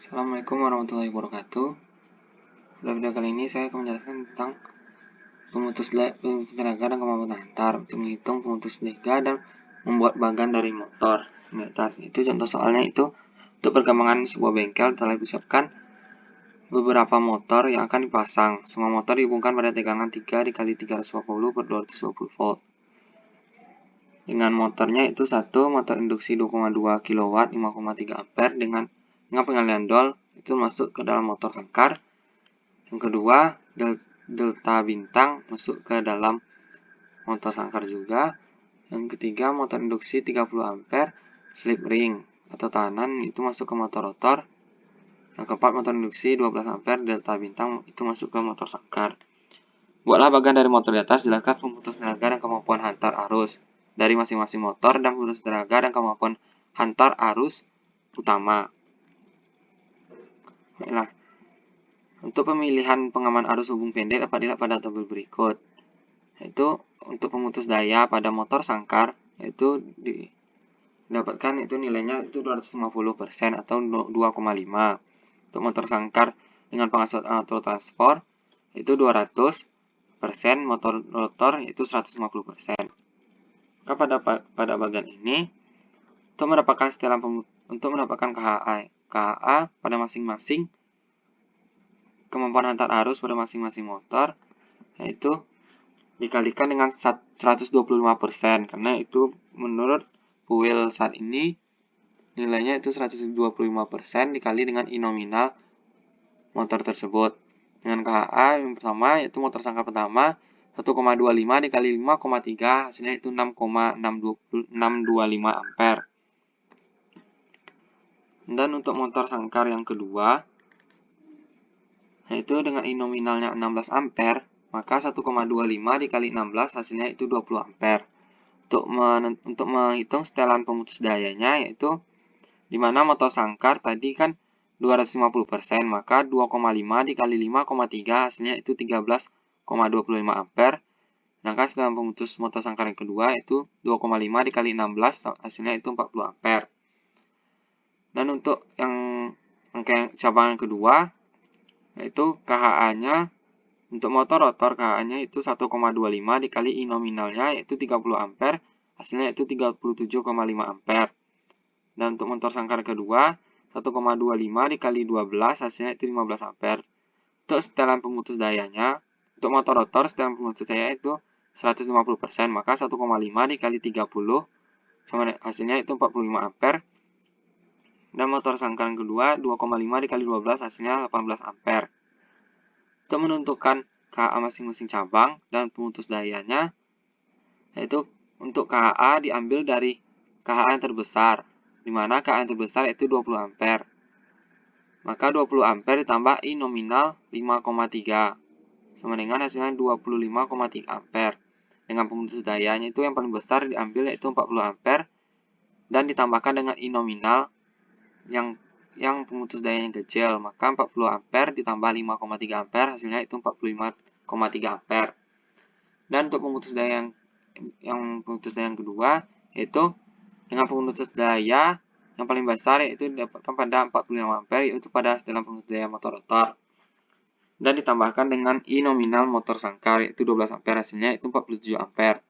Assalamualaikum warahmatullahi wabarakatuh. Pada video kali ini saya akan menjelaskan tentang pemutus tenaga dan kemampuan hantar untuk menghitung pemutus tenaga dan membuat bagan dari motor. Di atas itu contoh soalnya itu untuk perkembangan sebuah bengkel telah disiapkan beberapa motor yang akan dipasang. Semua motor dihubungkan pada tegangan 3 dikali 320 per 220 volt. Dengan motornya itu satu motor induksi 2,2 kW 5,3 ampere dengan pengalian dol itu masuk ke dalam motor sangkar. Yang kedua, delta bintang masuk ke dalam motor sangkar juga. Yang ketiga, motor induksi 30 ampere slip ring atau tahanan itu masuk ke motor rotor. Yang keempat, motor induksi 12 ampere delta bintang itu masuk ke motor sangkar. Buatlah bagan dari motor di atas, jelaskan pemutus tenaga dan kemampuan hantar arus dari masing-masing motor dan pemutus tenaga dan kemampuan hantar arus utama. Baiklah. Untuk pemilihan pengaman arus hubung pendek dapat dilihat pada tabel berikut. Yaitu untuk pemutus daya pada motor sangkar itu didapatkan itu nilainya itu 250% atau 2,5. Untuk motor sangkar dengan pengasuhan auto transfer itu 200%, motor rotor itu 150%. Maka pada bagian ini untuk mendapatkan KHA pada masing-masing kemampuan hantar arus pada masing-masing motor yaitu dikalikan dengan 125% karena itu menurut Buell saat ini nilainya itu 125% dikali dengan I nominal motor tersebut. Dengan KHA yang pertama yaitu motor sangkar pertama 1,25 dikali 5,3 hasilnya itu 6,625 ampere. Dan untuk motor sangkar yang kedua yaitu dengan I nominalnya 16 ampere, maka 1,25 dikali 16 hasilnya itu 20 ampere. Untuk menghitung setelan pemutus dayanya yaitu dimana motor sangkar tadi kan 250%, maka 2,5 dikali 5,3 hasilnya itu 13,25 ampere. Sedangkan setelan pemutus motor sangkar yang kedua yaitu 2,5 dikali 16 hasilnya itu 40 ampere. Dan untuk yang cabang yang kedua yaitu KHA-nya untuk motor rotor KHA-nya itu 1,25 dikali I nominalnya yaitu 30 ampere, hasilnya itu 37,5 ampere. Dan untuk motor sangkar kedua 1,25 dikali 12 hasilnya itu 15 ampere. Untuk setelan pemutus dayanya untuk motor rotor setelan pemutus daya itu 150%, maka 1,5 dikali 30 sama hasilnya itu 45 ampere. Dan motor sangkar yang kedua 2,5 dikali 12 hasilnya 18 ampere. Untuk menentukan KHA masing-masing cabang dan pemutus dayanya yaitu untuk KHA diambil dari KHA yang terbesar, di mana KHA yang terbesar itu 20 ampere. Maka 20 ampere ditambah I nominal 5,3 sama dengan hasilnya 25,3 ampere. Dengan pemutus dayanya itu yang paling besar diambil yaitu 40 ampere dan ditambahkan dengan I nominal yang pemutus daya yang kecil, maka 40 ampere ditambah 5,3 ampere hasilnya itu 45,3 ampere. Dan untuk pemutus daya yang kedua yaitu dengan pemutus daya yang paling besar yaitu didapatkan pada 45 ampere yaitu pada setelan pemutus daya motor rotor. Dan ditambahkan dengan I nominal motor sangkar yaitu 12 ampere hasilnya itu 47 ampere.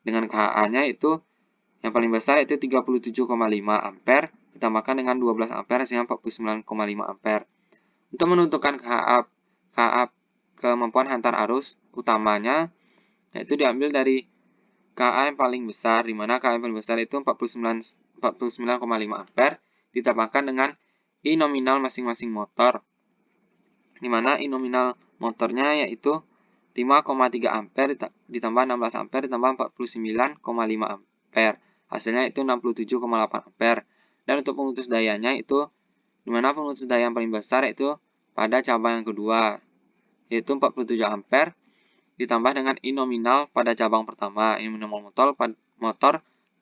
Dengan KHA-nya itu yang paling besar yaitu 37,5 ampere ditambahkan dengan 12 ampere hasilnya 49,5 ampere. Untuk menentukan KHA kemampuan hantar arus utamanya yaitu diambil dari KHA yang paling besar, di mana KHA yang paling besar itu 49,5 ampere ditambahkan dengan I nominal masing-masing motor, di mana I nominal motornya yaitu 5,3 ampere ditambah 16 ampere ditambah 49,5 ampere. Hasilnya itu 67,8 ampere. Dan untuk pemutus dayanya itu dimana pemutus daya yang paling besar yaitu pada cabang yang kedua yaitu 47 ampere ditambah dengan I nominal pada cabang pertama, I nominal motor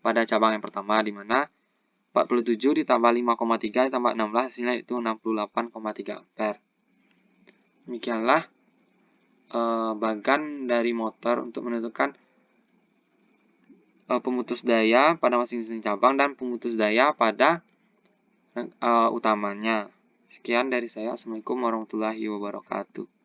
pada cabang yang pertama, dimana 47 ditambah 5,3 ditambah 16 hasilnya itu 68,3 ampere. Demikianlah bagan dari motor untuk menentukan pemutus daya pada masing-masing cabang dan pemutus daya pada utamanya. Sekian dari saya. Assalamualaikum warahmatullahi wabarakatuh.